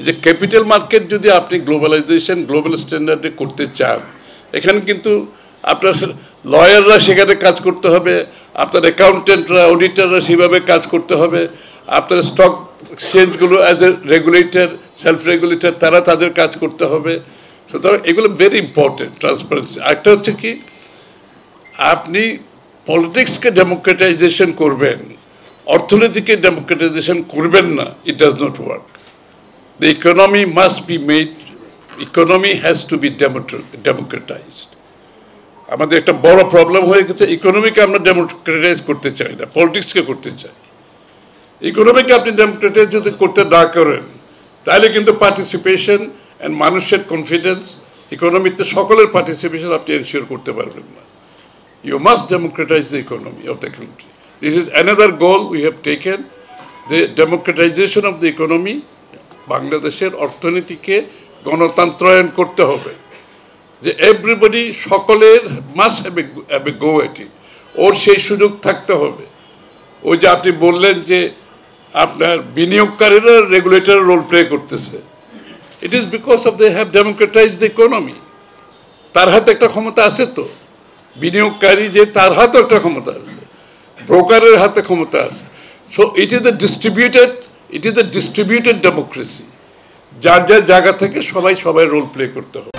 যে capital market যদি আপনি গ্লোবালাইজেশন গ্লোবাল স্ট্যান্ডার্ডে করতে চান, এখানে কিন্তু আপনার লয়াররা সেখানে কাজ করতে হবে, আপনার অ্যাকাউন্টেন্টরা অডিটররা সেভাবে কাজ করতে হবে, আপনার স্টক এক্সচেঞ্জগুলো as a regulator self regulator তারা তাদের কাজ করতে হবে। সুতরাং এগুলো ভেরি ইম্পর্টেন্ট। ট্রান্সপারেন্সি একটা হচ্ছে কি, আপনি পলিটিক্সকে ডেমোক্রেটাইজেশন করবেন, অর্থনীতিকে ডেমোক্রেটাইজেশন করবেন না, it does not work. The economy must be made, economy has to be democratized. আমাদের একটা বড় প্রবলেম হয়ে গেছে, ইকোনমিকে আমরা ডেমোক্রেটাইজ করতে চাই না, পলিটিক্সকে করতে চাই। ইকোনমিকে আপনি ডেমোক্রেটাইজ যদি করতে না করেন, তাহলে কিন্তু পার্টিসিপেশন অ্যান্ড মানুষের কনফিডেন্স, ইকোনমিতে সকলের পার্টিসিপেশন আপনি এনশিওর করতে পারবেন না। You must democratize the economy of the country. This is another goal we have taken, the democratization of the economy. বাংলাদেশের অর্থনীতিকে গণতন্ত্রায়ন করতে হবে, যে এভরিবডি সকলের মাস্ট হ্যাভ এ গো এট ইট, ওর সেই সুযোগ থাকতে হবে। ওই যে আপনি বললেন যে আপনার বিনিয়োগকারীরা রেগুলেটর রোল প্লে করতেছে, it is because of they have democratise the economy. তার হাতে একটা ক্ষমতা আছে, তো বিনিয়োগকারী যে তার হাতে একটা ক্ষমতা আছে, ব্রোকারের হাতে ক্ষমতা আছে। So it is a distributed democracy, যার যার জায়গা থেকে সবাই রোল প্লে করতে হবে।